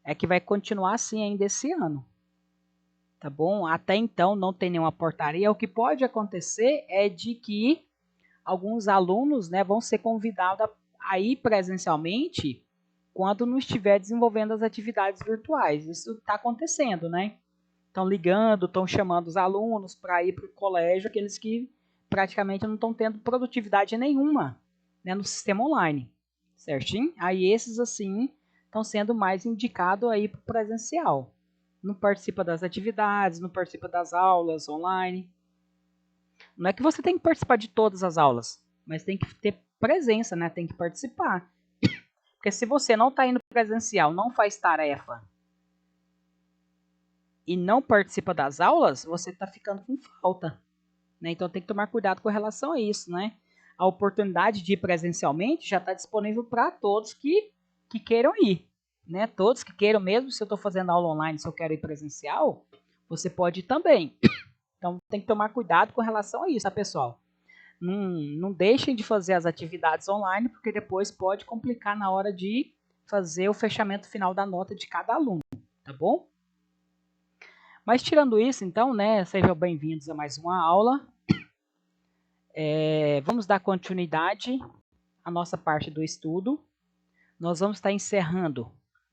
é que vai continuar assim ainda esse ano. Tá bom? Até então não tem nenhuma portaria. O que pode acontecer é de que alguns alunos, né, vão ser convidados a ir presencialmente quando não estiver desenvolvendo as atividades virtuais. Isso está acontecendo, né? Estão ligando, estão chamando os alunos para ir para o colégio, aqueles que praticamente não estão tendo produtividade nenhuma, né, no sistema online, certinho? Aí esses, assim, estão sendo mais indicados aí para o presencial. Não participa das atividades, não participa das aulas online. Não é que você tem que participar de todas as aulas, mas tem que ter presença, né? Tem que participar. Porque se você não está indo presencial, não faz tarefa e não participa das aulas, você está ficando com falta. Né? Então tem que tomar cuidado com relação a isso. Né? A oportunidade de ir presencialmente já está disponível para todos que queiram ir. Né? Todos que queiram, mesmo se eu estou fazendo aula online, se eu quero ir presencial, você pode ir também. Então tem que tomar cuidado com relação a isso, tá, pessoal? Não deixem de fazer as atividades online, porque depois pode complicar na hora de fazer o fechamento final da nota de cada aluno, tá bom? Mas tirando isso, então, né, sejam bem-vindos a mais uma aula. Vamos dar continuidade à nossa parte do estudo. Nós vamos estar encerrando,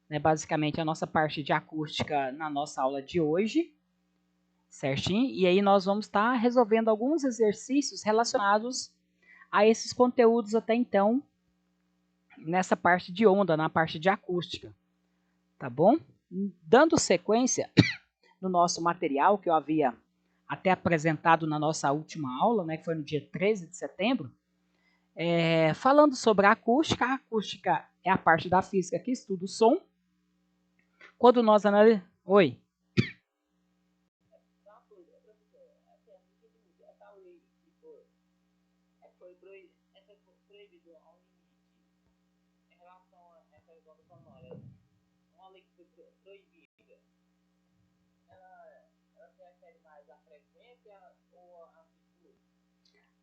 né, basicamente, a nossa parte de acústica na nossa aula de hoje, certinho? E aí nós vamos estar resolvendo alguns exercícios relacionados a esses conteúdos até então, nessa parte de onda, na parte de acústica, tá bom? Dando sequência no nosso material que eu havia até apresentado na nossa última aula, né, que foi no dia 13 de setembro, falando sobre a acústica é a parte da física que estuda o som. Quando nós analisamos... Oi?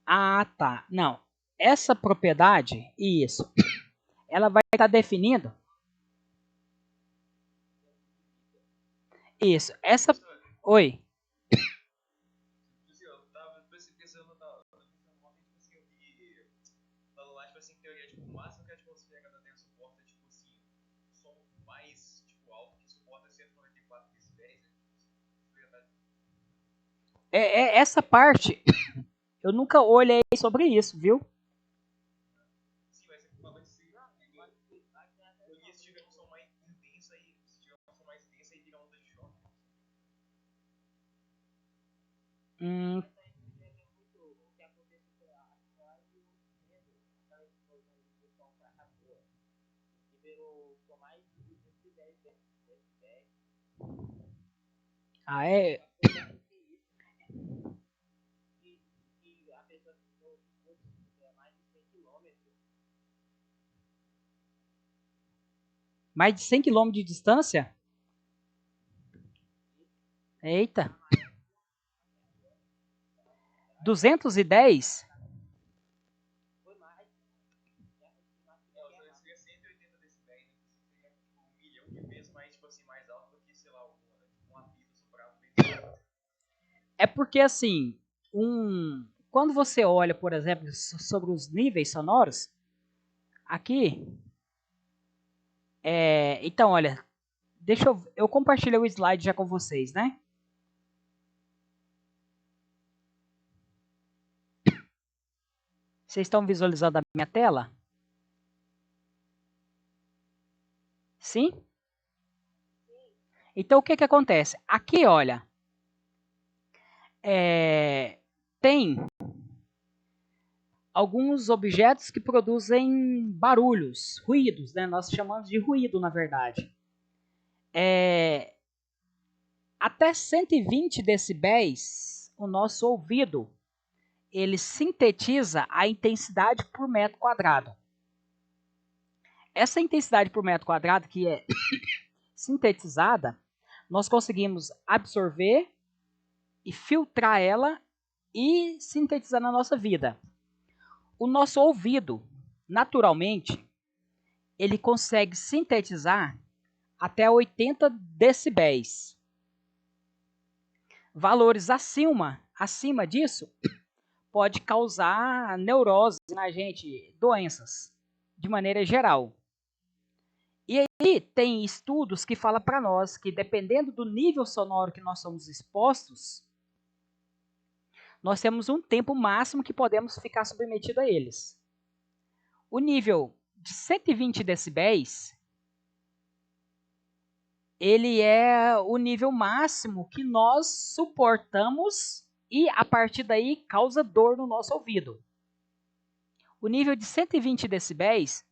Ah, tá. Não. Essa propriedade, isso, ela vai estar definindo... Isso. Essa... Oi? Essa parte, eu nunca olhei sobre isso, viu? Hum, é... Mais de 100 km de distância? Eita. 210? É porque, assim, quando você olha, por exemplo, sobre os níveis sonoros, aqui, então, olha, deixa eu compartilhar o slide já com vocês, né? Vocês estão visualizando a minha tela? Sim? Então, o que que acontece? Aqui, olha, tem alguns objetos que produzem barulhos, ruídos, né? Nós chamamos de ruído, na verdade. Até 120 decibéis, o nosso ouvido, ele sintetiza a intensidade por metro quadrado. Essa intensidade por metro quadrado que é sintetizada, nós conseguimos absorver e filtrar ela e sintetizar na nossa vida. O nosso ouvido, naturalmente, ele consegue sintetizar até 80 decibéis. Valores acima disso pode causar neurose na gente, doenças, de maneira geral. E aí tem estudos que falam para nós que dependendo do nível sonoro que nós somos expostos, nós temos um tempo máximo que podemos ficar submetido a eles. O nível de 120 decibéis, ele é o nível máximo que nós suportamos e a partir daí causa dor no nosso ouvido. O nível de 120 decibéis,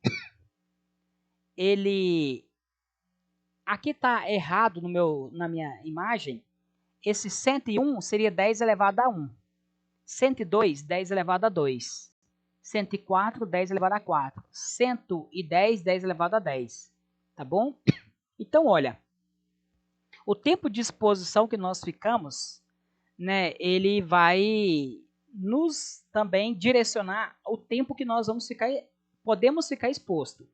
ele... Aqui está errado na minha imagem. Esse 101 seria 10 elevado a 1. 102, 10 elevado a 2. 104, 10 elevado a 4. 110, 10 elevado a 10. Tá bom? Então, olha, o tempo de exposição que nós ficamos, né, ele vai nos também direcionar o tempo que nós podemos ficar exposto.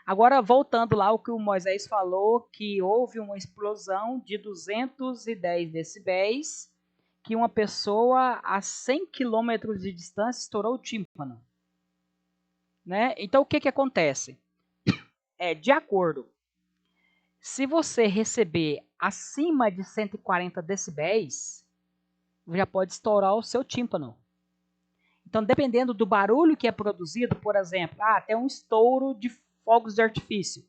Agora, voltando lá ao que o Moisés falou, que houve uma explosão de 210 decibéis, que uma pessoa a 100 quilômetros de distância estourou o tímpano. Né? Então, o que acontece? De acordo, se você receber acima de 140 decibéis, já pode estourar o seu tímpano. Então, dependendo do barulho que é produzido, por exemplo, tem um estouro de fogos de artifício,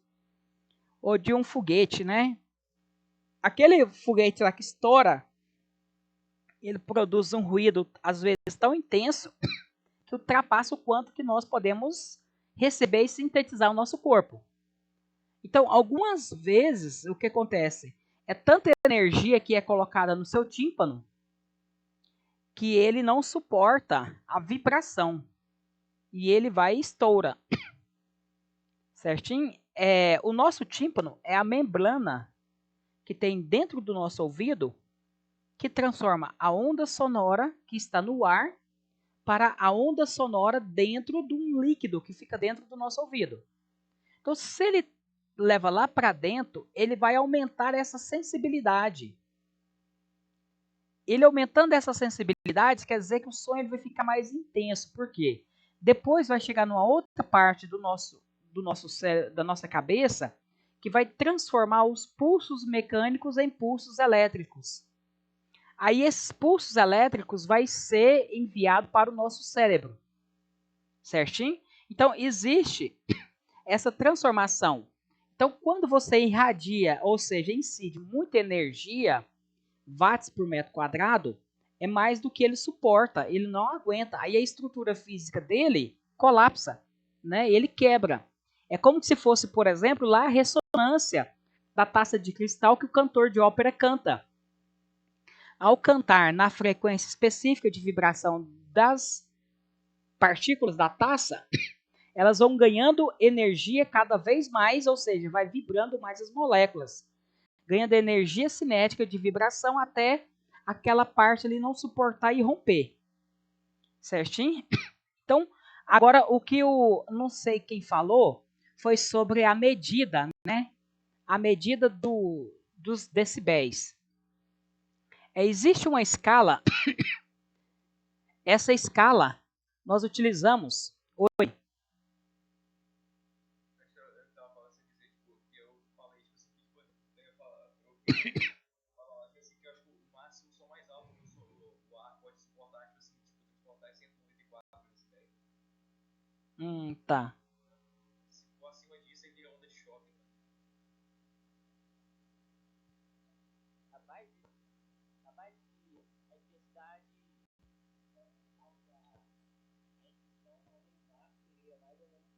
ou de um foguete, né? Aquele foguete lá que estoura, ele produz um ruído, às vezes, tão intenso, que ultrapassa o quanto que nós podemos receber e sintetizar o nosso corpo. Então, algumas vezes, o que acontece? É tanta energia que é colocada no seu tímpano, que ele não suporta a vibração. E ele vai e estoura. Certinho? O nosso tímpano é a membrana que tem dentro do nosso ouvido que transforma a onda sonora que está no ar para a onda sonora dentro de um líquido que fica dentro do nosso ouvido. Então, se ele leva lá para dentro, ele vai aumentar essa sensibilidade. Ele aumentando essa sensibilidade, quer dizer que o som ele vai ficar mais intenso. Por quê? Depois vai chegar numa outra parte da nossa cabeça que vai transformar os pulsos mecânicos em pulsos elétricos. Aí esses pulsos elétricos vai ser enviado para o nosso cérebro. Certinho? Então, existe essa transformação. Então, quando você irradia, ou seja, incide muita energia, watts por metro quadrado, é mais do que ele suporta, ele não aguenta. Aí a estrutura física dele colapsa, né? Ele quebra. É como se fosse, por exemplo, lá a ressonância da taça de cristal que o cantor de ópera canta. Ao cantar na frequência específica de vibração das partículas da taça, elas vão ganhando energia cada vez mais, ou seja, vai vibrando mais as moléculas, ganhando energia cinética de vibração até aquela parte ali não suportar e romper. Certinho? Então, agora o que não sei quem falou foi sobre a medida, né? A medida dos decibéis. Existe uma escala, essa escala nós utilizamos. Oi. Tá. Se for acima disso, aí vira onda de choque. Rapaz, a intensidade seria mais ou menos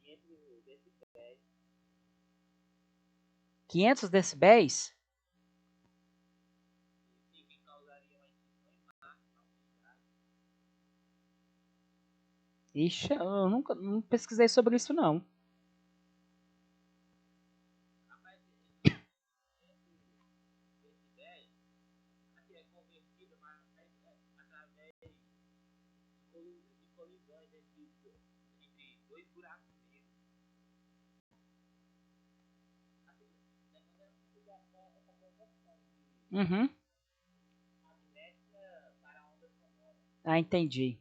500 decibéis. 500 decibéis? Sim, que causaria uma extinção em massa. Ixi, eu nunca não pesquisei sobre isso, não. Rapaz, decibéis, aqui é convertido, mas através de colisões entre dois buracos negros. Uhum. Ah, entendi.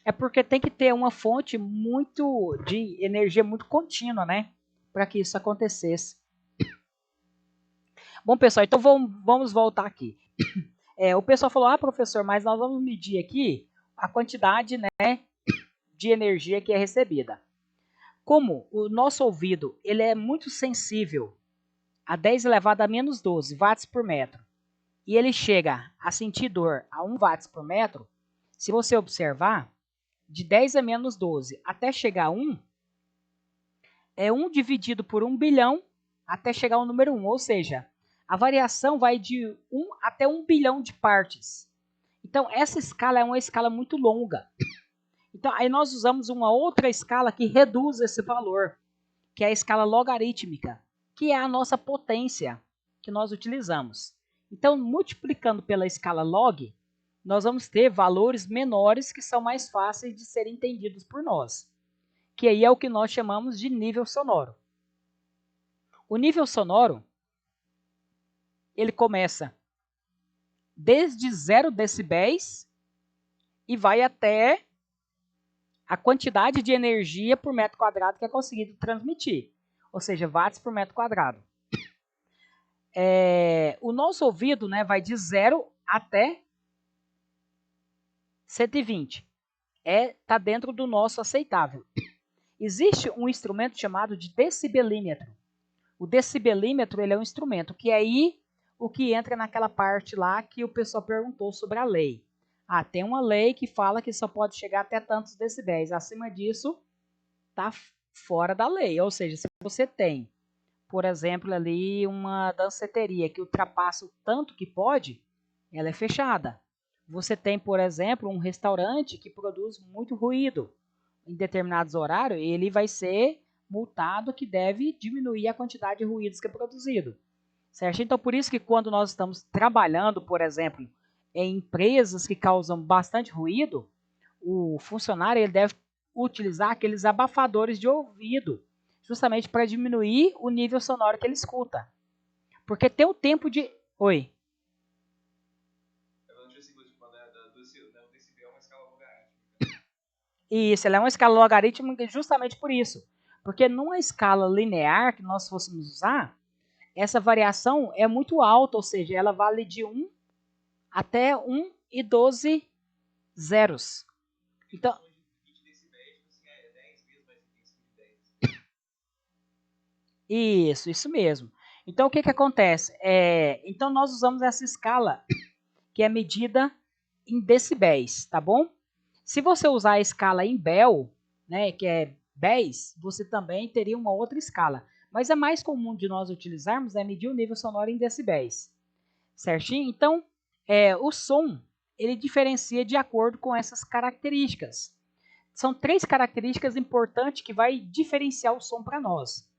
É porque tem que ter uma fonte muito de energia muito contínua, né? Para que isso acontecesse. Bom, pessoal, então vamos voltar aqui. O pessoal falou, professor, mas nós vamos medir aqui a quantidade, né, de energia que é recebida. Como o nosso ouvido ele é muito sensível a 10 elevado a menos 12 watts por metro, e ele chega a sentir dor a 1 watts por metro, se você observar, de 10 a menos 12 até chegar a 1, é 1 dividido por 1 bilhão até chegar ao número 1, ou seja, a variação vai de 1 até 1 bilhão de partes. Então, essa escala é uma escala muito longa. Então, aí nós usamos uma outra escala que reduz esse valor, que é a escala logarítmica, que é a nossa potência que nós utilizamos. Então, multiplicando pela escala log, nós vamos ter valores menores que são mais fáceis de serem entendidos por nós, que aí é o que nós chamamos de nível sonoro. O nível sonoro, ele começa desde 0 decibéis e vai até a quantidade de energia por metro quadrado que é conseguido transmitir, ou seja, watts por metro quadrado. O nosso ouvido, né, vai de 0 até 120. Tá dentro do nosso aceitável. Existe um instrumento chamado de decibelímetro. O decibelímetro ele é um instrumento que aí o que entra naquela parte lá que o pessoal perguntou sobre a lei. Tem uma lei que fala que só pode chegar até tantos decibéis. Acima disso, tá fora da lei. Ou seja, se você tem, por exemplo, ali uma danceteria que ultrapassa o tanto que pode, ela é fechada. Você tem, por exemplo, um restaurante que produz muito ruído em determinados horários, ele vai ser multado que deve diminuir a quantidade de ruídos que é produzido. Certo? Então, por isso que quando nós estamos trabalhando, por exemplo, em empresas que causam bastante ruído, o funcionário ele deve utilizar aqueles abafadores de ouvido, justamente para diminuir o nível sonoro que ele escuta. Porque tem o tempo de... Oi? Isso, ela é uma escala logarítmica justamente por isso. Porque numa escala linear que nós fôssemos usar, essa variação é muito alta, ou seja, ela vale de 1 até 1 e 12 zeros. Então, isso mesmo. Então, o que acontece? Então, nós usamos essa escala que é medida em decibéis, tá bom? Se você usar a escala em Bell, né, que é 10, você também teria uma outra escala. Mas a mais comum de nós utilizarmos é medir o nível sonoro em decibéis. Certinho? Então, o som, ele diferencia de acordo com essas características. São 3 características importantes que vai diferenciar o som para nós.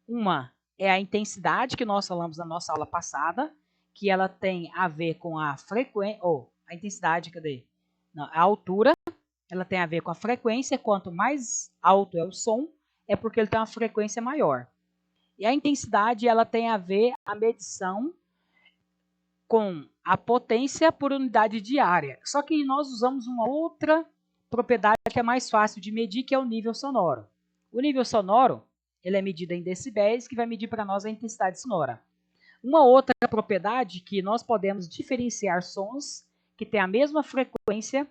Uma é a intensidade, que nós falamos na nossa aula passada, que ela tem a ver com a frequência, a intensidade, cadê? Não, a altura, ela tem a ver com a frequência, quanto mais alto é o som, é porque ele tem uma frequência maior. E a intensidade, ela tem a ver a medição com a potência por unidade de área. Só que nós usamos uma outra propriedade que é mais fácil de medir, que é o nível sonoro. O nível sonoro, ele é medido em decibéis, que vai medir para nós a intensidade sonora. Uma outra propriedade que nós podemos diferenciar sons que têm a mesma frequência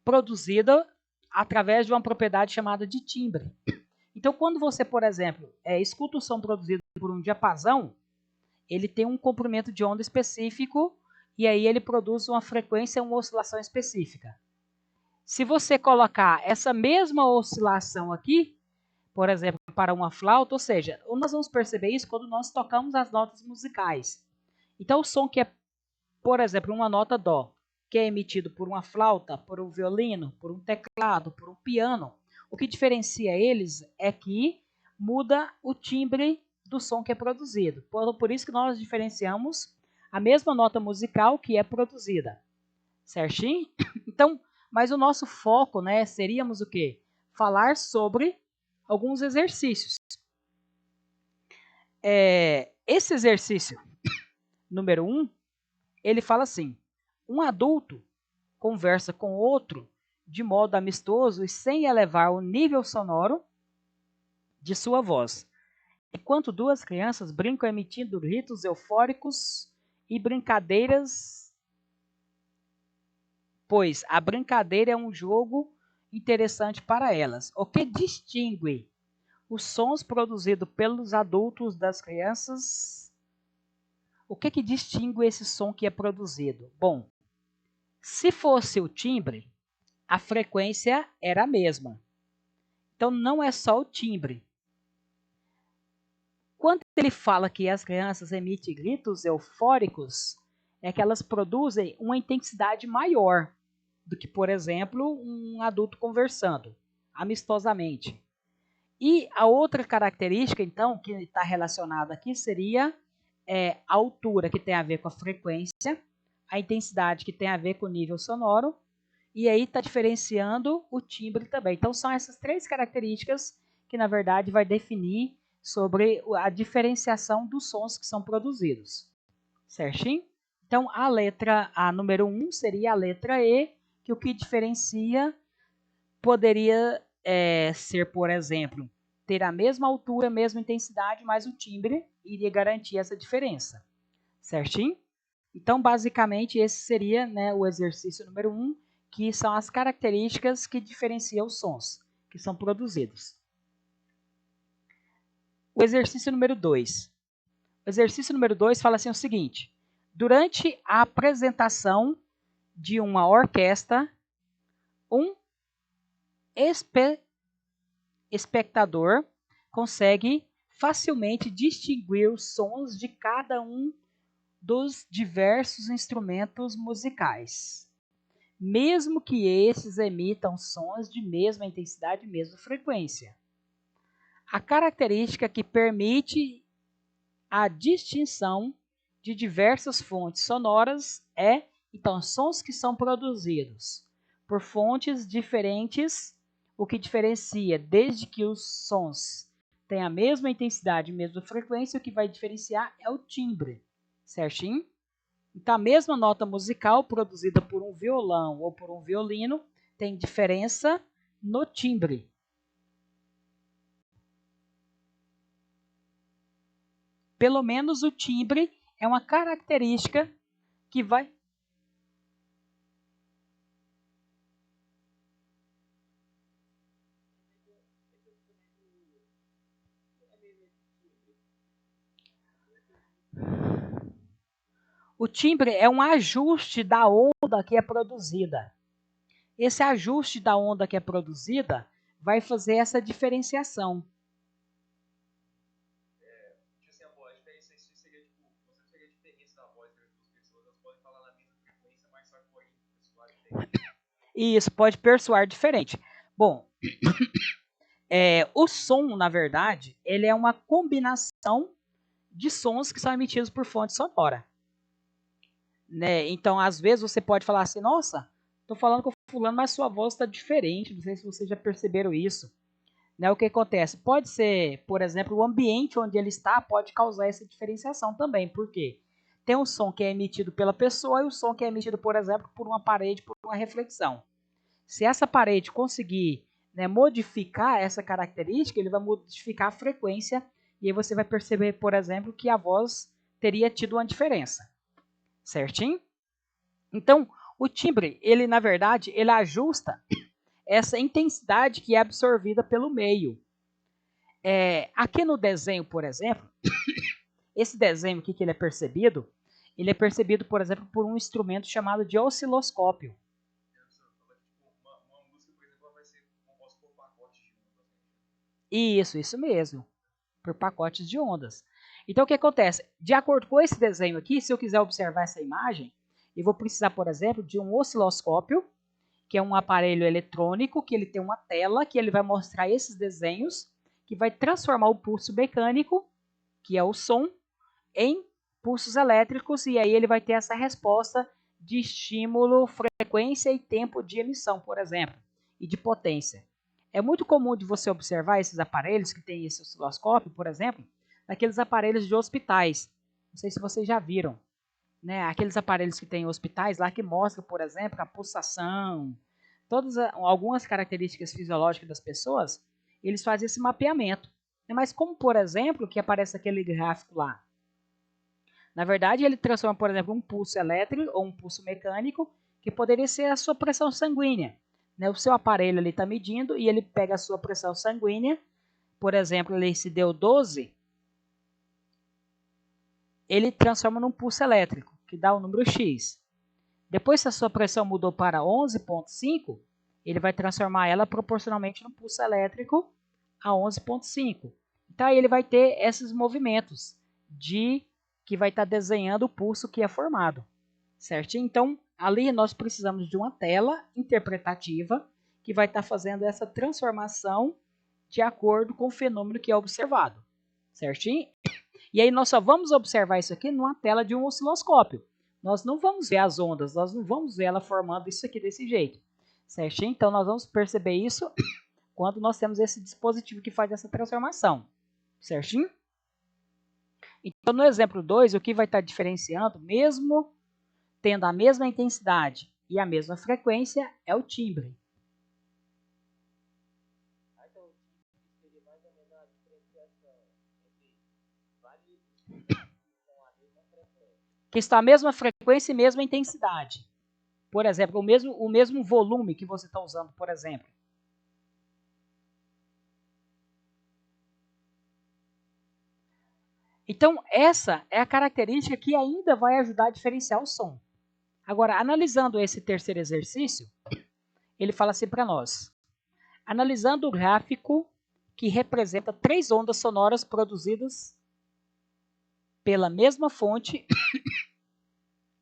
produzida através de uma propriedade chamada de timbre. Então, quando você, por exemplo, escuta o som produzido por um diapasão, ele tem um comprimento de onda específico e aí ele produz uma frequência, uma oscilação específica. Se você colocar essa mesma oscilação aqui, por exemplo, para uma flauta, ou seja, nós vamos perceber isso quando nós tocamos as notas musicais. Então, o som que é, por exemplo, uma nota dó, que é emitido por uma flauta, por um violino, por um teclado, por um piano, o que diferencia eles é que muda o timbre do som que é produzido. Por isso que nós diferenciamos a mesma nota musical que é produzida. Certinho? Então, mas o nosso foco, né, seríamos o quê? Falar sobre alguns exercícios. Esse exercício número 1, ele fala assim: um adulto conversa com outro de modo amistoso e sem elevar o nível sonoro de sua voz, enquanto duas crianças brincam emitindo gritos eufóricos e brincadeiras, pois a brincadeira é um jogo interessante para elas. O que distingue os sons produzidos pelos adultos das crianças? O que distingue esse som que é produzido? Bom, se fosse o timbre, a frequência era a mesma. Então não é só o timbre. Quando ele fala que as crianças emitem gritos eufóricos, é que elas produzem uma intensidade maior do que, por exemplo, um adulto conversando amistosamente. E a outra característica, então, que está relacionada aqui seria a altura, que tem a ver com a frequência, a intensidade, que tem a ver com o nível sonoro, e aí está diferenciando o timbre também. Então, são essas 3 características que, na verdade, vai definir sobre a diferenciação dos sons que são produzidos. Certinho? Então, a número 1 seria a letra E, que o que diferencia poderia ser, por exemplo, ter a mesma altura, a mesma intensidade, mas o timbre iria garantir essa diferença. Certinho? Então, basicamente, esse seria, né, o exercício número 1, que são as características que diferenciam os sons que são produzidos. O exercício número 2. O exercício número 2 fala assim o seguinte: durante a apresentação de uma orquestra, um espectador consegue facilmente distinguir os sons de cada um dos diversos instrumentos musicais, mesmo que esses emitam sons de mesma intensidade e mesma frequência. A característica que permite a distinção de diversas fontes sonoras é, então, sons que são produzidos por fontes diferentes, o que diferencia, desde que os sons tenham a mesma intensidade e mesma frequência, o que vai diferenciar é o timbre, certinho? Então, a mesma nota musical produzida por um violão ou por um violino tem diferença no timbre. Pelo menos o timbre é uma característica que vai... O timbre é um ajuste da onda que é produzida. Esse ajuste da onda que é produzida vai fazer essa diferenciação. Isso, pode persoar diferente. Bom, o som, na verdade, ele é uma combinação de sons que são emitidos por fonte sonora. Né? Então, às vezes, você pode falar assim, nossa, estou falando com o fulano, mas sua voz está diferente, não sei se vocês já perceberam isso. Né? O que acontece? Pode ser, por exemplo, o ambiente onde ele está pode causar essa diferenciação também. Por quê? Tem um som que é emitido pela pessoa e o som que é emitido, por exemplo, por uma parede, por uma reflexão. Se essa parede conseguir, né, modificar essa característica, ele vai modificar a frequência e aí você vai perceber, por exemplo, que a voz teria tido uma diferença. Certinho? Então, o timbre, ele na verdade, ele ajusta essa intensidade que é absorvida pelo meio. Aqui no desenho, por exemplo, esse desenho aqui que ele é percebido, por exemplo, por um instrumento chamado de osciloscópio. Isso mesmo, por pacotes de ondas. Então, o que acontece? De acordo com esse desenho aqui, se eu quiser observar essa imagem, eu vou precisar, por exemplo, de um osciloscópio, que é um aparelho eletrônico, que ele tem uma tela, que ele vai mostrar esses desenhos, que vai transformar o pulso mecânico, que é o som, em pulsos elétricos, e aí ele vai ter essa resposta de estímulo, frequência e tempo de emissão, por exemplo, e de potência. É muito comum de você observar esses aparelhos que tem esse osciloscópio, por exemplo, daqueles aparelhos de hospitais. Não sei se vocês já viram, né? Aqueles aparelhos que tem em hospitais lá que mostram, por exemplo, a pulsação, algumas características fisiológicas das pessoas, eles fazem esse mapeamento. Mas como, por exemplo, que aparece aquele gráfico lá? Na verdade, ele transforma, por exemplo, um pulso elétrico ou um pulso mecânico, que poderia ser a sua pressão sanguínea. O seu aparelho está medindo e ele pega a sua pressão sanguínea, por exemplo, ele se deu 12, ele transforma num pulso elétrico, que dá o número X. Depois, se a sua pressão mudou para 11,5, ele vai transformar ela proporcionalmente num pulso elétrico a 11,5. Então, aí ele vai ter esses movimentos que vai estar desenhando o pulso que é formado, certo? Então, ali nós precisamos de uma tela interpretativa que vai estar fazendo essa transformação de acordo com o fenômeno que é observado, certinho? E aí nós só vamos observar isso aqui numa tela de um osciloscópio. Nós não vamos ver as ondas, nós não vamos ver ela formando isso aqui desse jeito, certinho? Então, nós vamos perceber isso quando nós temos esse dispositivo que faz essa transformação, certinho? Então, no exemplo 2, o que vai estar diferenciando, mesmo tendo a mesma intensidade e a mesma frequência, é o timbre. Então, o timbre seria mais ou menos a diferenciação entre vários com a mesma frequência. Que está a mesma frequência e mesma intensidade. Por exemplo, o mesmo volume que você está usando, por exemplo. Então, essa é a característica que ainda vai ajudar a diferenciar o som. Agora, analisando esse terceiro exercício, ele fala assim para nós. Analisando o gráfico que representa 3 ondas sonoras produzidas pela mesma fonte,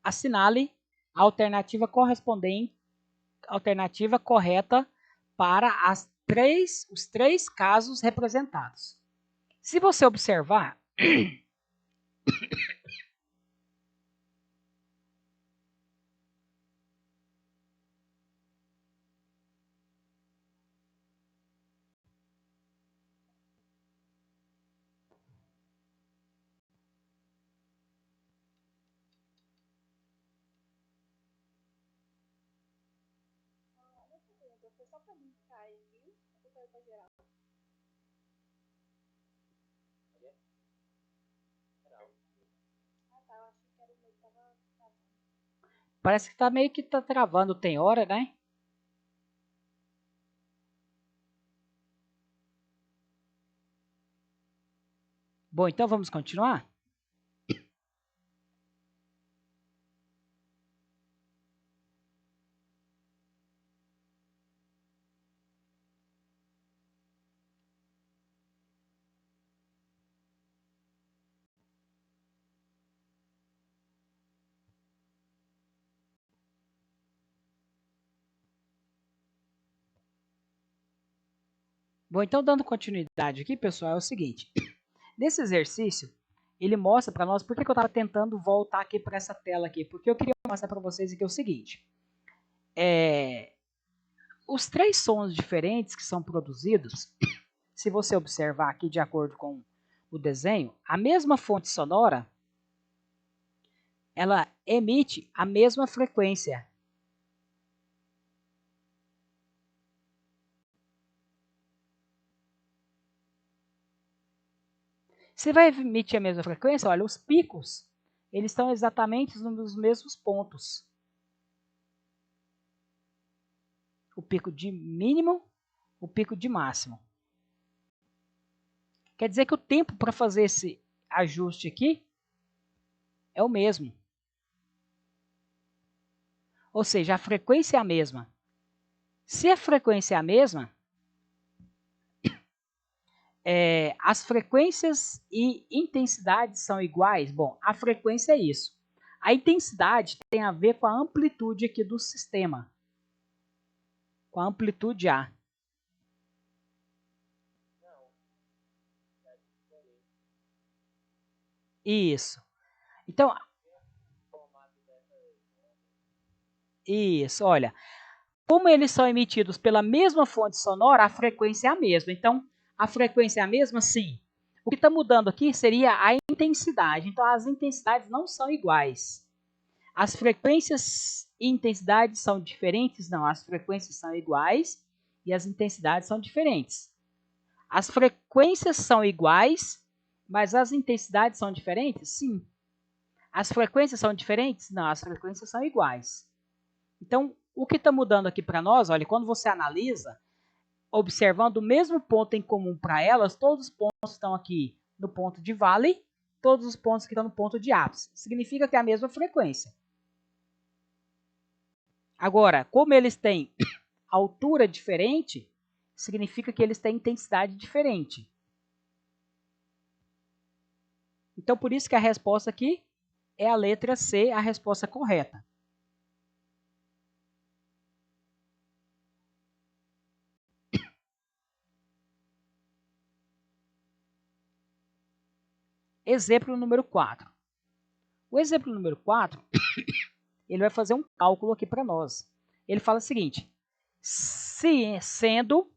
assinale a alternativa correta para os 3 casos representados. Se você observar, Só para brincar aqui, eu quero para geral. Ah, tá, eu achei que era o meu que tava travando. parece que está meio que tá travando, tem hora, né? Bom, então vamos continuar? Bom, então dando continuidade aqui, pessoal, é o seguinte. Nesse exercício, ele mostra para nós por que eu estava tentando voltar aqui para essa tela aqui. Porque eu queria mostrar para vocês aqui o seguinte. Os 3 sons diferentes que são produzidos, se você observar aqui de acordo com o desenho, a mesma fonte sonora, ela emite a mesma frequência. Se vai emitir a mesma frequência, olha, os picos, eles estão exatamente nos mesmos pontos. O pico de mínimo, o pico de máximo. Quer dizer que o tempo para fazer esse ajuste aqui é o mesmo. Ou seja, a frequência é a mesma. Se a frequência é a mesma, as frequências e intensidades são iguais? Bom, a frequência é isso. A intensidade tem a ver com a amplitude aqui do sistema. Com a amplitude A. Isso. Então, isso, olha. Como eles são emitidos pela mesma fonte sonora, a frequência é a mesma. Então, a frequência é a mesma? Sim. O que está mudando aqui seria a intensidade. Então, as intensidades não são iguais. As frequências e intensidades são diferentes? Não, as frequências são iguais e as intensidades são diferentes. As frequências são iguais, mas as intensidades são diferentes? Sim. As frequências são diferentes? Não, as frequências são iguais. Então, o que está mudando aqui para nós, olha, quando você analisa, observando o mesmo ponto em comum para elas, todos os pontos estão aqui no ponto de vale, todos os pontos que estão no ponto de ápice. Significa que é a mesma frequência. Agora, como eles têm altura diferente, significa que eles têm intensidade diferente. Então, por isso que a resposta aqui é a letra C, a resposta correta. Exemplo número 4. O exemplo número 4, ele vai fazer um cálculo aqui para nós. Ele fala o seguinte: sendo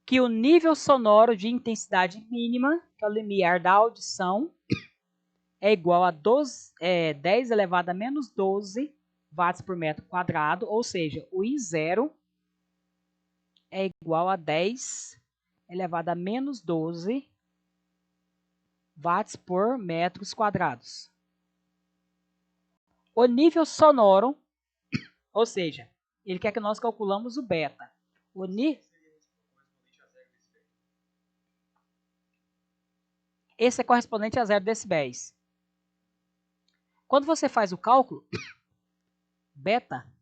que o nível sonoro de intensidade mínima, que é o limiar da audição, é igual a 10 elevado a menos 12 watts por metro quadrado, ou seja, o I0 é igual a 10 elevado a menos 12 watts por metros quadrados. O nível sonoro, ou seja, ele quer que nós calculamos o beta. Esse é correspondente a 0 decibéis. Quando você faz o cálculo, beta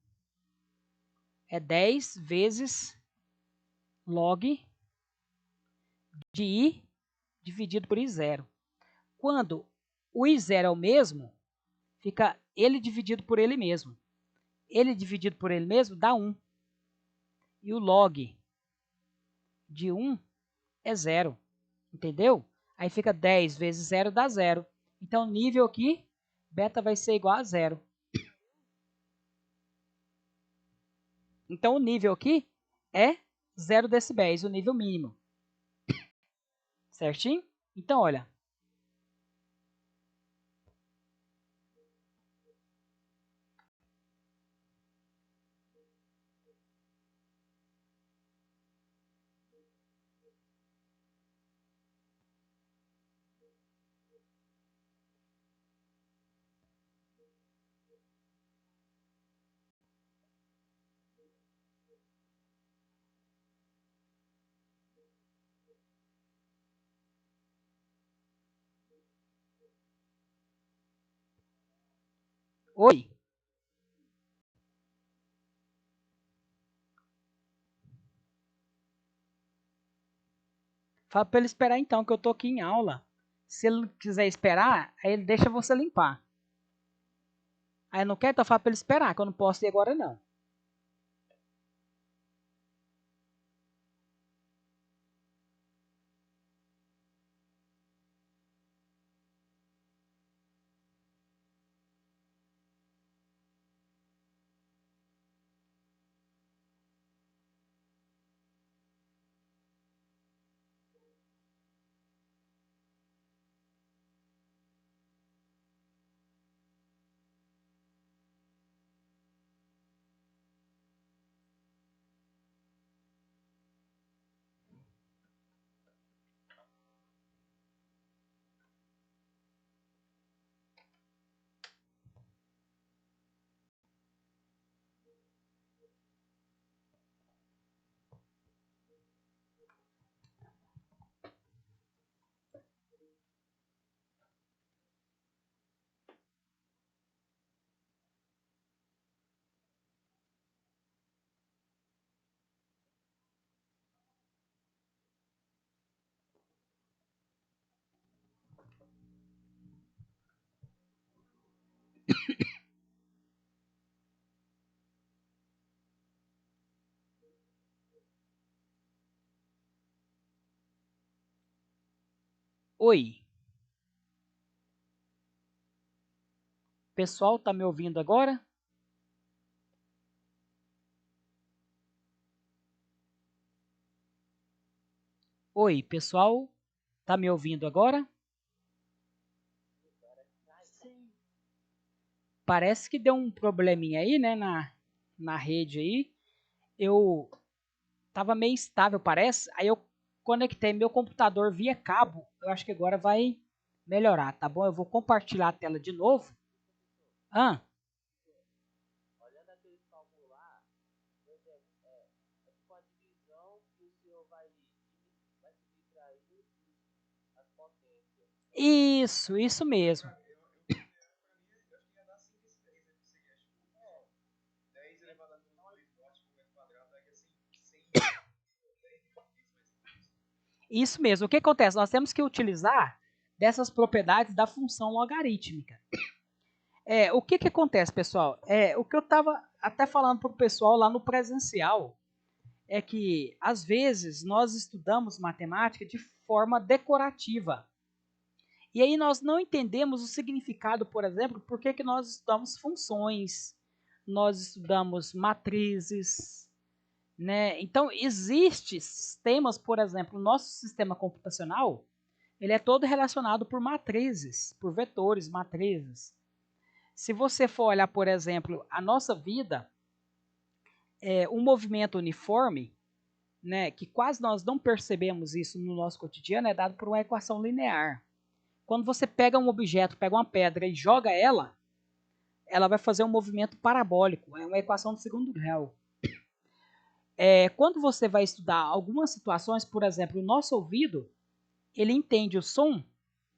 é 10 vezes log de I dividido por I0. Quando o I0 é o mesmo, fica ele dividido por ele mesmo. Ele dividido por ele mesmo dá 1. E o log de 1 é 0. Entendeu? Aí fica 10 vezes 0 dá 0. Então, o nível aqui, beta vai ser igual a 0. Então, o nível aqui é 0 decibéis, o nível mínimo. Certinho? Então, olha. Oi. Fala para ele esperar então, que eu estou aqui em aula. Se ele quiser esperar, aí ele deixa você limpar. Aí não quer, então fala para ele esperar, que eu não posso ir agora não. Oi. Pessoal, tá me ouvindo agora? Oi, pessoal, Tá me ouvindo agora? Sim. Parece que deu um probleminha aí, né, na rede aí. Eu tava meio instável, parece. Aí eu conectei meu computador via cabo. Eu acho que agora vai melhorar, tá bom? Eu vou compartilhar a tela de novo. Ah, Olhando aquele cálculo lá, por exemplo, é tipo uma divisão que o senhor vai subtrair as potências. isso mesmo. Isso mesmo. O que acontece? Nós temos que utilizar dessas propriedades da função logarítmica. O que acontece, pessoal? O que eu estava até falando para o pessoal lá no presencial é que, às vezes, nós estudamos matemática de forma decorativa. E aí nós não entendemos o significado, por exemplo, por que nós estudamos funções, nós estudamos matrizes, né? Então, existem sistemas, por exemplo, o nosso sistema computacional, ele é todo relacionado por matrizes, por vetores, matrizes. Se você for olhar, por exemplo, a nossa vida, um movimento uniforme, né, que quase nós não percebemos isso no nosso cotidiano, é dado por uma equação linear. Quando você pega um objeto, pega uma pedra e joga ela vai fazer um movimento parabólico, é uma equação de segundo grau. Quando você vai estudar algumas situações, por exemplo, o nosso ouvido, ele entende o som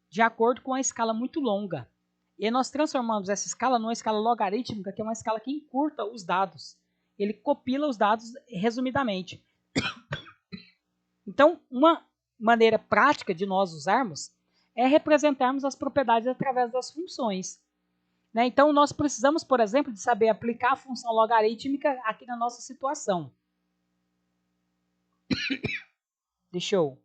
de acordo com uma escala muito longa. E nós transformamos essa escala numa escala logarítmica, que é uma escala que encurta os dados. Ele copila os dados resumidamente. Então, uma maneira prática de nós usarmos é representarmos as propriedades através das funções. Né? Então, nós precisamos, por exemplo, de saber aplicar a função logarítmica aqui na nossa situação. Deixa eu...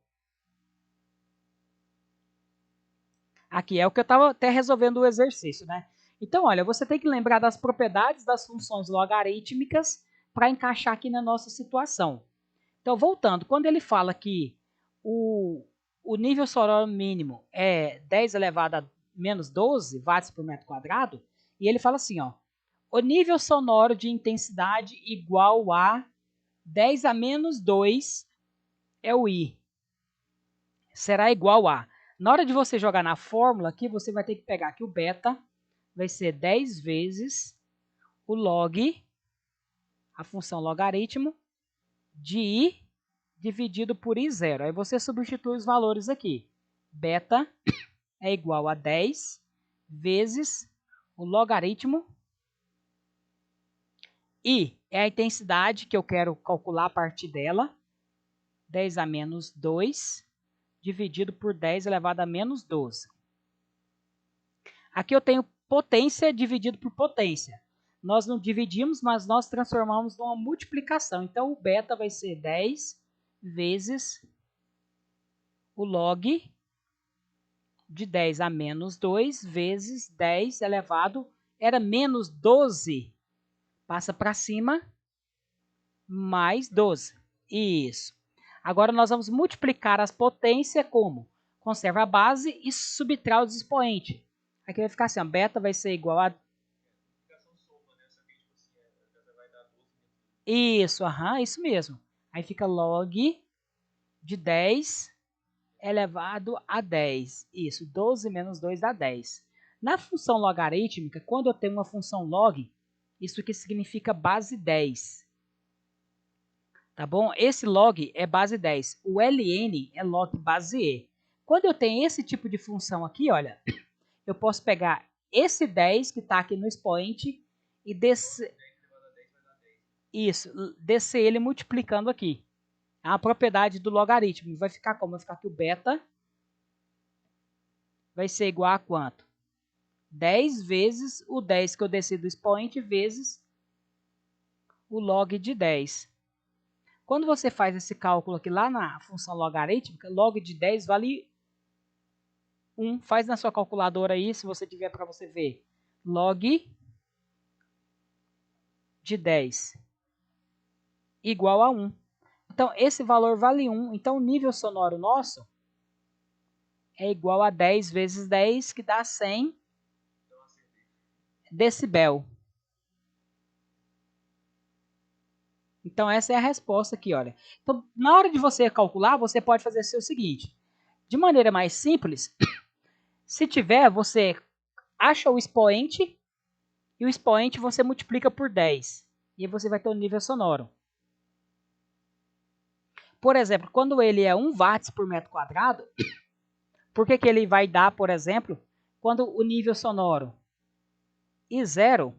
Aqui é o que eu estava até resolvendo o exercício, né? Então, olha, você tem que lembrar das propriedades das funções logarítmicas para encaixar aqui na nossa situação. Então, voltando, quando ele fala que o nível sonoro mínimo é 10 elevado a menos 12 watts por metro quadrado, e ele fala assim, ó, o nível sonoro de intensidade igual a 10 a menos 2 é o I. Será igual a... Na hora de você jogar na fórmula aqui, você vai ter que pegar aqui o beta, vai ser 10 vezes o log, a função logaritmo, de I dividido por I0. Aí você substitui os valores aqui. Beta é igual a 10 vezes o logaritmo. I é a intensidade que eu quero calcular a partir dela. 10 a menos 2 dividido por 10 elevado a menos 12. Aqui eu tenho potência dividido por potência. Nós não dividimos, mas nós transformamos numa multiplicação. Então, o beta vai ser 10 vezes o log de 10 a menos 2 vezes 10 elevado, era menos 12. Passa para cima, mais 12. Isso. Agora nós vamos multiplicar as potências como? Conserva a base e subtrai os expoentes. Aqui vai ficar assim, ó, beta vai ser igual a... Isso, isso mesmo. Aí fica log de 10 elevado a 10. Isso, 12 menos 2 dá 10. Na função logarítmica, quando eu tenho uma função log, isso aqui significa base 10. Tá bom? Esse log é base 10. O ln é log base e. Quando eu tenho esse tipo de função aqui, olha, eu posso pegar esse 10 que está aqui no expoente e descer... Isso, descer ele multiplicando aqui. A propriedade do logaritmo vai ficar como? Vai ficar que o beta vai ser igual a quanto? 10 vezes o 10 que eu desci do expoente vezes o log de 10. Quando você faz esse cálculo aqui lá na função logarítmica, log de 10 vale 1. Faz na sua calculadora aí, se você tiver para você ver. Log de 10 igual a 1. Então, esse valor vale 1. Então, o nível sonoro nosso é igual a 10 vezes 10, que dá 100 decibel. Então, essa é a resposta aqui, olha. Então, na hora de você calcular, você pode fazer o seguinte. De maneira mais simples, se tiver, você acha o expoente, e o expoente você multiplica por 10. E aí você vai ter o nível sonoro. Por exemplo, quando ele é 1 watts por metro quadrado, por que ele vai dar, por exemplo, quando o nível sonoro I0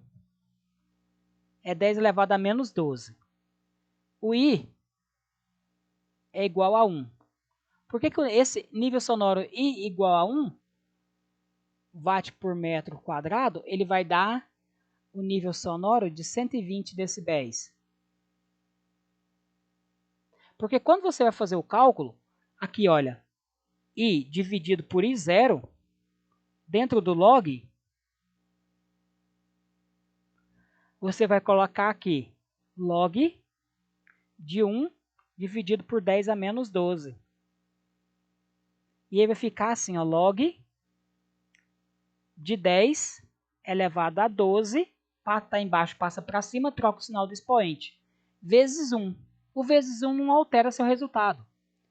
é 10 elevado a menos 12. O I é igual a 1. Por que esse nível sonoro I igual a 1 watt por metro quadrado, ele vai dar o nível sonoro de 120 decibéis? Porque quando você vai fazer o cálculo, aqui olha, I dividido por I0, dentro do log, você vai colocar aqui log de 1 dividido por 10 a menos 12. E aí vai ficar assim, ó, log de 10 elevado a 12, tá embaixo, passa para cima, troca o sinal do expoente, vezes 1. O vezes 1 não altera seu resultado.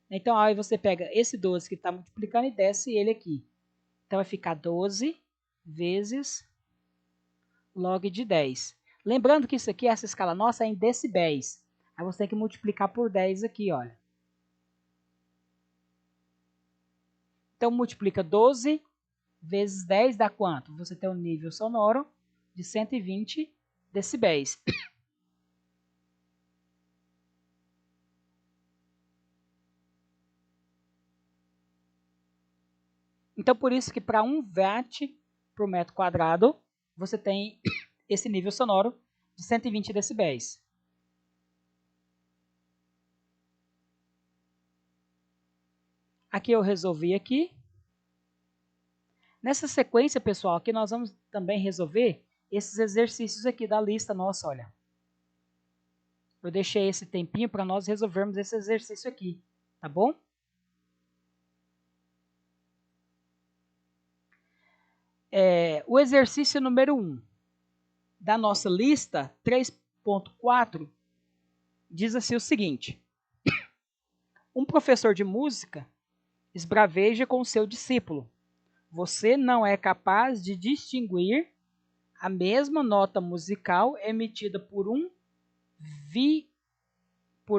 Então, aí você pega esse 12 que está multiplicando e desce ele aqui. Então, vai ficar 12 vezes log de 10. Lembrando que isso aqui, essa escala nossa, é em decibéis. Aí você tem que multiplicar por 10 aqui, olha. Então, multiplica 12 vezes 10 dá quanto? Você tem um nível sonoro de 120 decibéis. Então, por isso que para 1 watt por metro quadrado, você tem esse nível sonoro de 120 decibéis. Aqui eu resolvi aqui. Nessa sequência, pessoal, aqui nós vamos também resolver esses exercícios aqui da lista nossa, olha. Eu deixei esse tempinho para nós resolvermos esse exercício aqui, tá bom? O exercício número 1 da nossa lista 3.4 diz assim o seguinte. Um professor de música esbraveja com seu discípulo. Você não é capaz de distinguir a mesma nota musical emitida por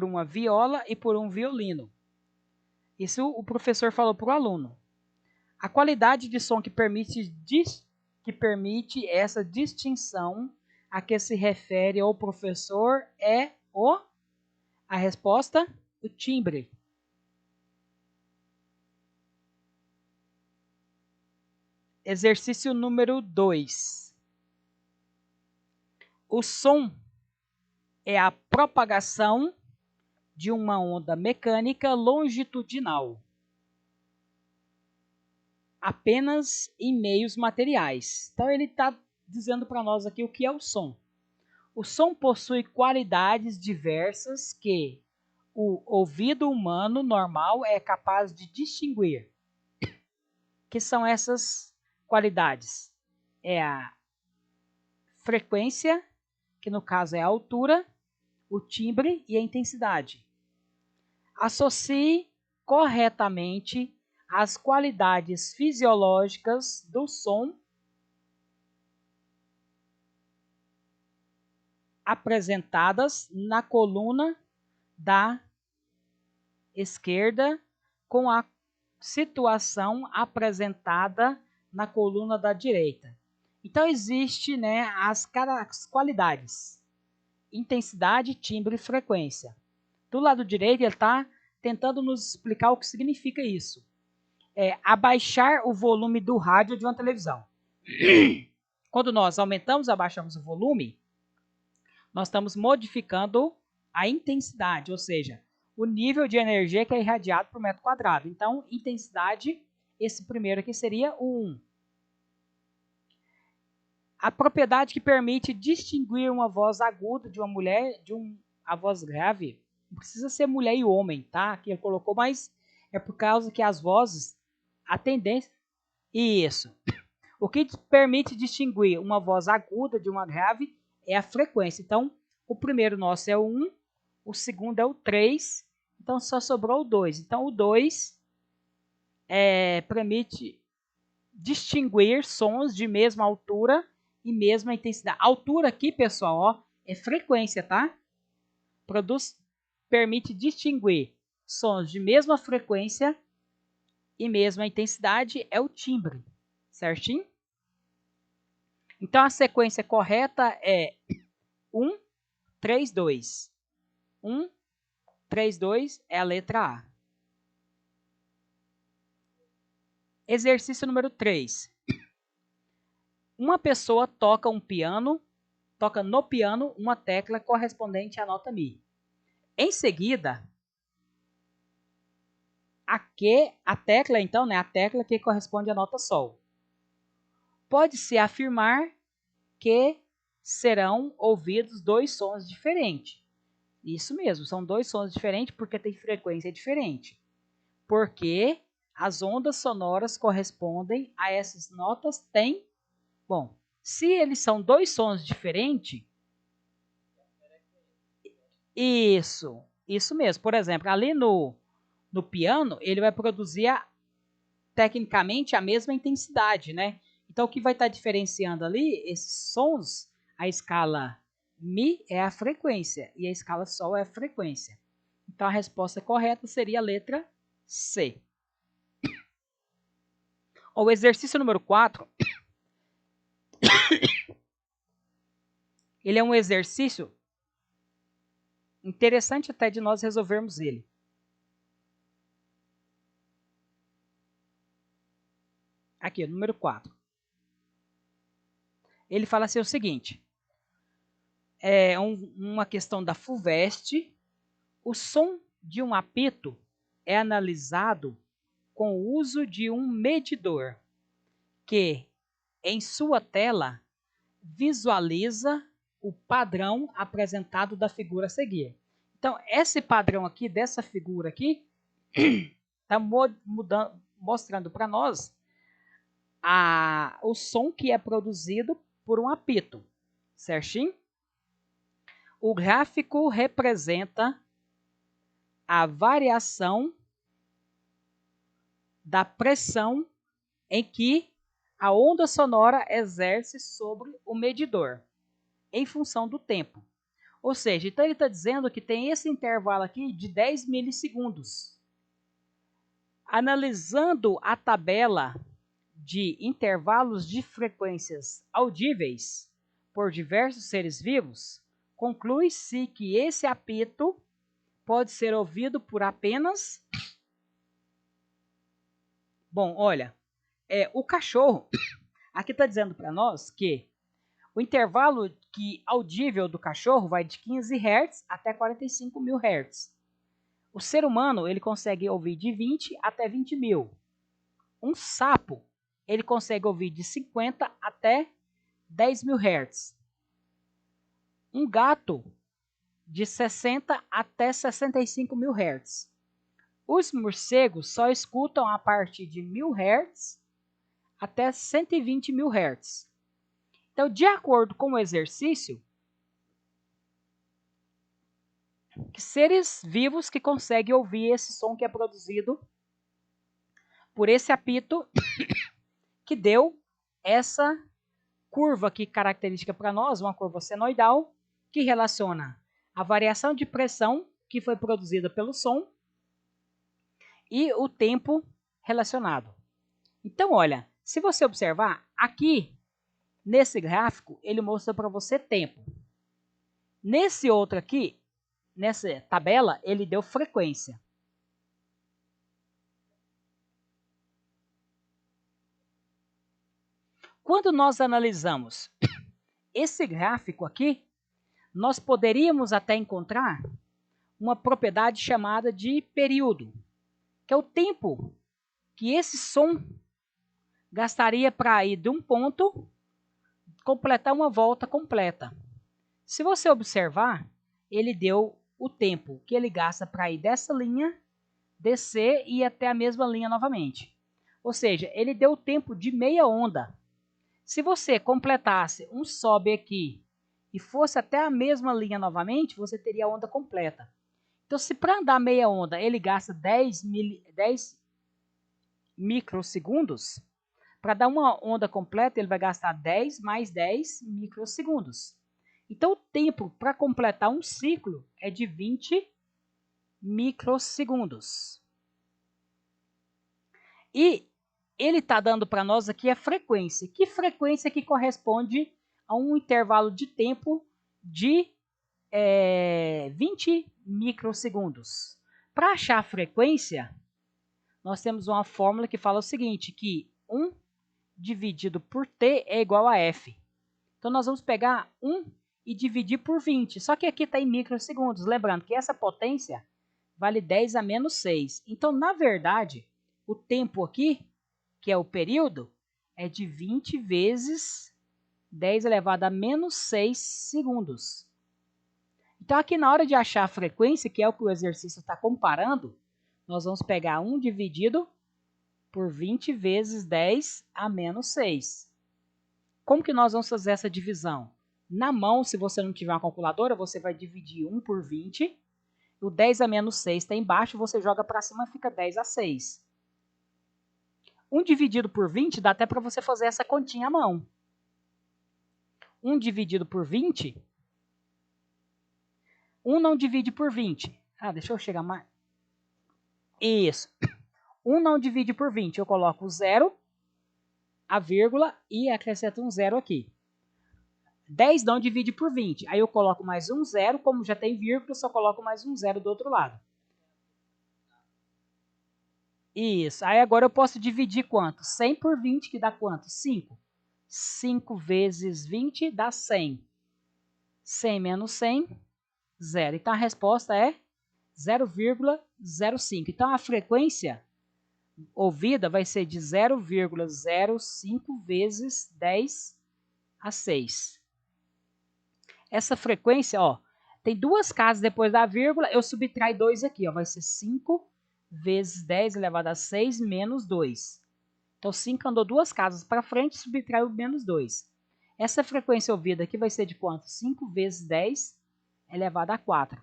uma viola e por um violino. Isso o professor falou para o aluno. A qualidade de som que permite essa distinção a que se refere o professor é a resposta, o timbre. Exercício número 2. O som é a propagação de uma onda mecânica longitudinal, apenas em meios materiais. Então, ele está dizendo para nós aqui o que é o som. O som possui qualidades diversas que o ouvido humano normal é capaz de distinguir. Que são essas qualidades? É a frequência, que no caso é a altura, o timbre e a intensidade. Associe corretamente as qualidades fisiológicas do som apresentadas na coluna da esquerda com a situação apresentada na coluna da direita. Então, existe, né, as qualidades: intensidade, timbre e frequência. Do lado direito, ele está tentando nos explicar o que significa isso. Abaixar o volume do rádio de uma televisão. Quando nós aumentamos ou abaixamos o volume, nós estamos modificando a intensidade, ou seja, o nível de energia que é irradiado por metro quadrado. Então, intensidade, esse primeiro aqui seria o 1. A propriedade que permite distinguir uma voz aguda de uma mulher de a voz grave. Não precisa ser mulher e homem, tá? Que ele colocou, mas é por causa que as vozes A tendência... Isso. O que permite distinguir uma voz aguda de uma grave é a frequência. Então, o primeiro nosso é o 1, o segundo é o 3, então só sobrou o 2. Então, o 2 permite distinguir sons de mesma altura e mesma intensidade. Altura aqui, pessoal, ó, é frequência, tá? Permite distinguir sons de mesma frequência e mesma intensidade é o timbre, certinho? Então, a sequência correta é 1, 3, 2. 1, 3, 2 é a letra A. Exercício número 3. Uma pessoa toca no piano uma tecla correspondente à nota Mi. Em seguida, a tecla, então, né, a tecla que corresponde à nota Sol. Pode-se afirmar que serão ouvidos dois sons diferentes. Isso mesmo, são dois sons diferentes porque tem frequência diferente. Porque as ondas sonoras correspondem a essas notas Bom, se eles são dois sons diferentes... Isso mesmo. Por exemplo, ali no piano, ele vai produzir tecnicamente a mesma intensidade, né? Então, o que vai estar diferenciando ali, esses sons, a escala Mi é a frequência e a escala Sol é a frequência. Então, a resposta correta seria a letra C. O exercício número 4, ele é um exercício interessante até de nós resolvermos ele. Aqui, número 4. Ele fala assim o seguinte, é uma questão da FUVEST, o som de um apito é analisado com o uso de um medidor que, em sua tela, visualiza o padrão apresentado da figura a seguir. Então, esse padrão aqui, dessa figura aqui, está mostrando para nós o som que é produzido por um apito, certinho? O gráfico representa a variação da pressão em que a onda sonora exerce sobre o medidor, em função do tempo. Ou seja, então ele está dizendo que tem esse intervalo aqui de 10 milissegundos. Analisando a tabela de intervalos de frequências audíveis por diversos seres vivos, conclui-se que esse apito pode ser ouvido por apenas... Bom, olha, o cachorro, aqui está dizendo para nós que o intervalo audível do cachorro vai de 15 Hz até 45 mil Hz. O ser humano ele consegue ouvir de 20 até 20 mil. Um sapo ele consegue ouvir de 50 até 10 mil Hz. Um gato de 60 até 65 mil Hz. Os morcegos só escutam a partir de 1000 Hz até 120 mil Hz. Então, de acordo com o exercício, seres vivos que conseguem ouvir esse som que é produzido por esse apito que deu essa curva aqui característica para nós, uma curva senoidal, que relaciona a variação de pressão que foi produzida pelo som e o tempo relacionado. Então, olha, se você observar, aqui, nesse gráfico, ele mostra para você tempo. Nesse outro aqui, nessa tabela, ele deu frequência. Quando nós analisamos esse gráfico aqui, nós poderíamos até encontrar uma propriedade chamada de período, que é o tempo que esse som gastaria para ir de um ponto, completar uma volta completa. Se você observar, ele deu o tempo que ele gasta para ir dessa linha, descer e ir até a mesma linha novamente. Ou seja, ele deu tempo de meia onda. Se você completasse um sobe aqui e fosse até a mesma linha novamente, você teria a onda completa. Então, se para andar meia onda ele gasta 10 microsegundos, para dar uma onda completa ele vai gastar 10 mais 10 microsegundos. Então, o tempo para completar um ciclo é de 20 microsegundos. E ele está dando para nós aqui a frequência. Que frequência que corresponde a um intervalo de tempo de 20 microsegundos. Para achar a frequência, nós temos uma fórmula que fala o seguinte, que 1 dividido por t é igual a f. Então, nós vamos pegar 1 e dividir por 20. Só que aqui está em microsegundos. Lembrando que essa potência vale 10 a menos 6. Então, na verdade, o tempo aqui, que é o período, é de 20 vezes 10 elevado a menos 6 segundos. Então, aqui na hora de achar a frequência, que é o que o exercício está comparando, nós vamos pegar 1 dividido por 20 vezes 10 a menos 6. Como que nós vamos fazer essa divisão? Na mão, se você não tiver uma calculadora, você vai dividir 1 por 20. O 10 a menos 6 está embaixo, você joga para cima e fica 10 a 6. 1 dividido por 20 dá até para você fazer essa continha à mão. 1 dividido por 20... 1 não divide por 20. Deixa eu chegar mais. Isso. 1 não divide por 20. Eu coloco o 0, a vírgula e acrescento um 0 aqui. 10 não divide por 20. Aí eu coloco mais um 0. Como já tem vírgula, só coloco mais um 0 do outro lado. Isso. Aí agora eu posso dividir quanto? 100 por 20, que dá quanto? 5. 5 vezes 20 dá 100. 100 menos 100, 0. Então, a resposta é 0,05. Então, a frequência ouvida vai ser de 0,05 vezes 10 a 6. Essa frequência, ó, tem duas casas depois da vírgula, eu subtraio 2 aqui, ó, vai ser 5 vezes 10 elevado a 6 menos 2. Então, 5 andou duas casas para frente, subtraiu menos 2. Essa frequência ouvida aqui vai ser de quanto? 5 vezes 10 elevado a 4.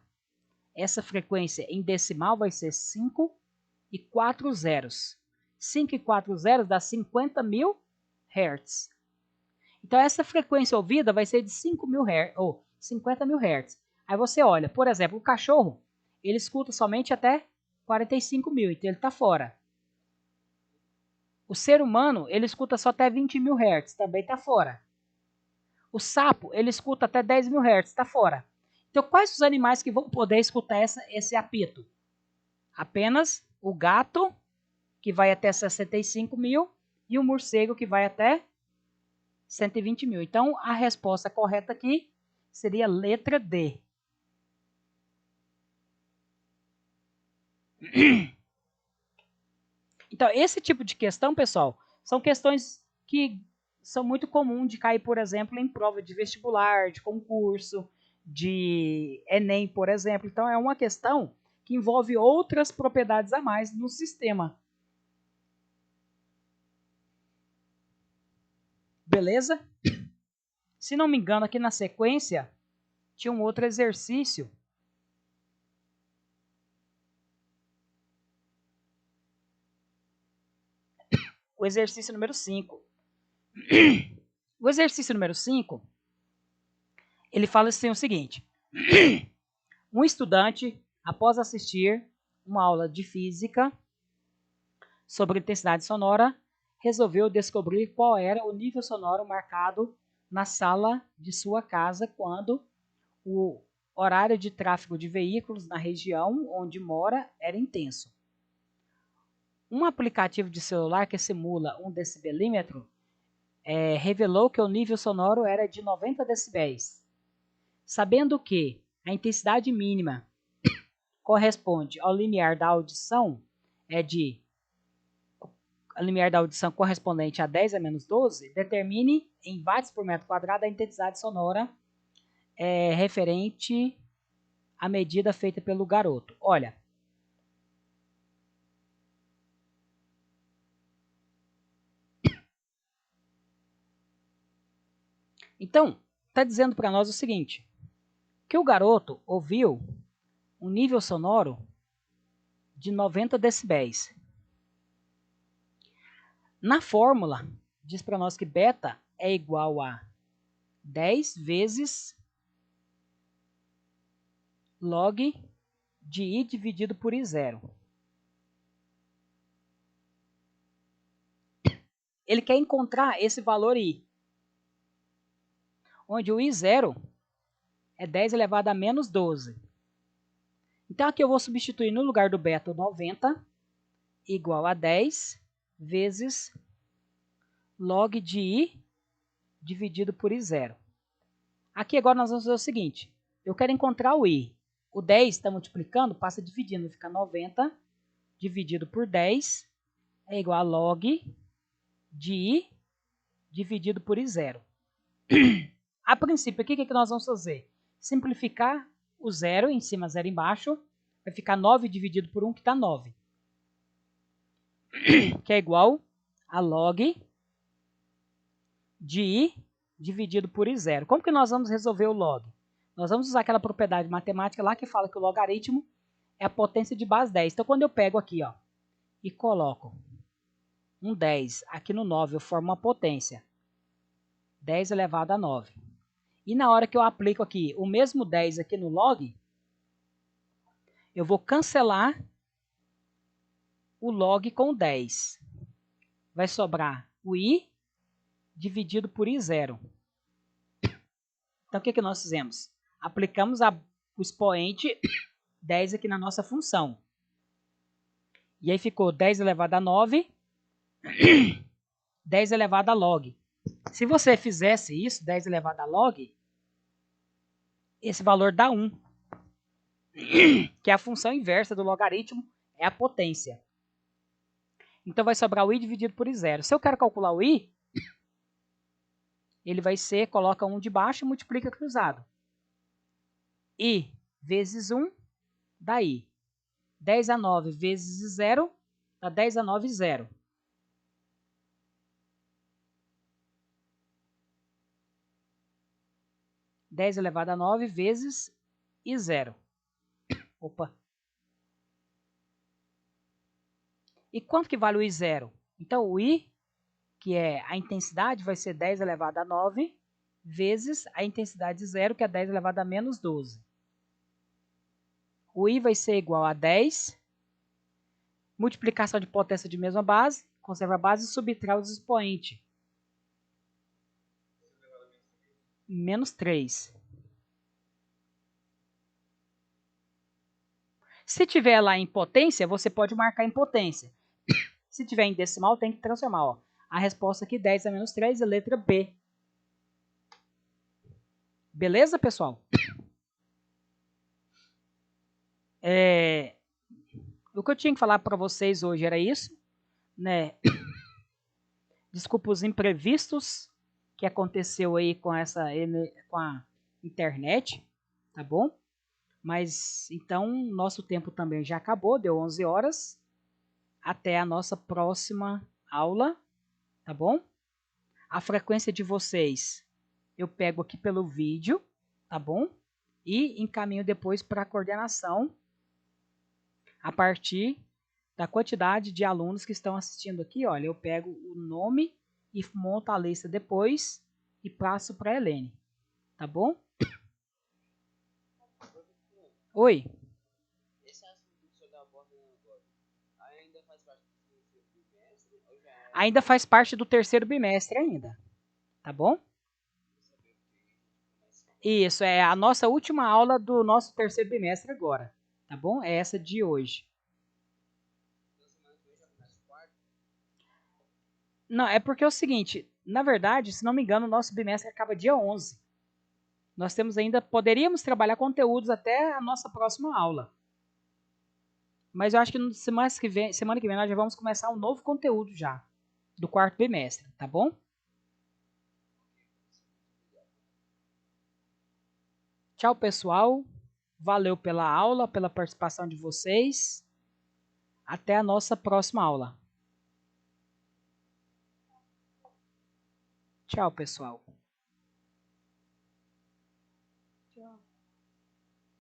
Essa frequência em decimal vai ser 5 e 4 zeros. 5 e 4 zeros dá 50.000 Hz. Então, essa frequência ouvida vai ser de 5.000 Hz, ou 50.000 Hz. Aí você olha, por exemplo, o cachorro, ele escuta somente até 45.000, então ele está fora. O ser humano, ele escuta só até 20.000 Hz, também está fora. O sapo, ele escuta até 10.000 Hz, está fora. Então, quais os animais que vão poder escutar esse apito? Apenas o gato, que vai até 65.000, e o morcego, que vai até 120.000. Então, a resposta correta aqui seria letra D. Então, esse tipo de questão, pessoal, são questões que são muito comuns de cair, por exemplo, em prova de vestibular, de concurso, de Enem, por exemplo. Então, é uma questão que envolve outras propriedades a mais no sistema. Beleza? Se não me engano, aqui na sequência, tinha um outro exercício. O exercício número 5. O exercício número 5, ele fala assim o seguinte. Um estudante, após assistir uma aula de física sobre intensidade sonora, resolveu descobrir qual era o nível sonoro marcado na sala de sua casa quando o horário de tráfego de veículos na região onde mora era intenso. Um aplicativo de celular que simula um decibelímetro revelou que o nível sonoro era de 90 decibéis. Sabendo que a intensidade mínima corresponde ao limiar da audição, a limiar da audição correspondente a 10 a menos 12, determine em watts por metro quadrado a intensidade sonora referente à medida feita pelo garoto. Olha, Então, está dizendo para nós o seguinte, que o garoto ouviu um nível sonoro de 90 decibéis. Na fórmula, diz para nós que beta é igual a 10 vezes log de I dividido por I0. Ele quer encontrar esse valor I, onde o I0 é 10 elevado a menos 12. Então, aqui eu vou substituir no lugar do beta 90 igual a 10 vezes log de I dividido por I0. Aqui agora nós vamos fazer o seguinte, eu quero encontrar o I. O 10 está multiplicando, passa dividindo, fica 90 dividido por 10 é igual a log de I dividido por I0. A princípio, aqui o que nós vamos fazer? Simplificar o 0 em cima, 0 embaixo, vai ficar 9 dividido por 1, que está 9. Que é igual a log de I dividido por I0. Como que nós vamos resolver o log? Nós vamos usar aquela propriedade matemática lá que fala que o logaritmo é a potência de base 10. Então, quando eu pego aqui ó, e coloco um 10 aqui no 9, eu formo uma potência. 10 elevado a 9. E na hora que eu aplico aqui o mesmo 10 aqui no log, eu vou cancelar o log com 10. Vai sobrar o I dividido por I0. Então, o que nós fizemos? Aplicamos o expoente 10 aqui na nossa função. E aí ficou 10 elevado a 9, 10 elevado a log. Se você fizesse isso, 10 elevado a log, esse valor dá 1. Que é a função inversa do logaritmo, é a potência. Então, vai sobrar o I dividido por I0. Se eu quero calcular o I, ele vai ser, coloca 1 de baixo e multiplica cruzado. I vezes 1 dá I. 10 a 9 vezes 0 dá 10 a 9, 0. (10 elevado a 9 vezes I0. Opa. E quanto que vale o I0? Então, o I, que é a intensidade, vai ser 10 elevado a 9 vezes a intensidade 0, que é 10 elevado a menos 12. O I vai ser igual a 10, multiplicação de potência de mesma base, conserva a base e subtrai os expoentes. Menos 3. Se tiver lá em potência, você pode marcar em potência. Se tiver em decimal, tem que transformar. Ó. A resposta aqui, 10 a menos 3, é letra B. Beleza, pessoal? O que eu tinha que falar para vocês hoje era isso, né? Desculpa os imprevistos que aconteceu aí com a internet, tá bom? Mas então nosso tempo também já acabou, deu 11 horas. Até a nossa próxima aula, tá bom? A frequência de vocês eu pego aqui pelo vídeo, tá bom? E encaminho depois para a coordenação a partir da quantidade de alunos que estão assistindo aqui. Olha, eu pego o nome e monto a lista depois e passo para a Helene, tá bom? Oi. Esse assunto que o senhor está abordando agora ainda faz parte do terceiro bimestre ou já é? Ainda faz parte do terceiro bimestre ainda, tá bom? Isso, é a nossa última aula do nosso terceiro bimestre agora, tá bom? É essa de hoje. Não, é porque é o seguinte, na verdade, se não me engano, o nosso bimestre acaba dia 11. Nós temos ainda, poderíamos trabalhar conteúdos até a nossa próxima aula. Mas eu acho que semana que vem nós já vamos começar um novo conteúdo já, do quarto bimestre, tá bom? Tchau, pessoal. Valeu pela aula, pela participação de vocês. Até a nossa próxima aula. Tchau, pessoal. ó.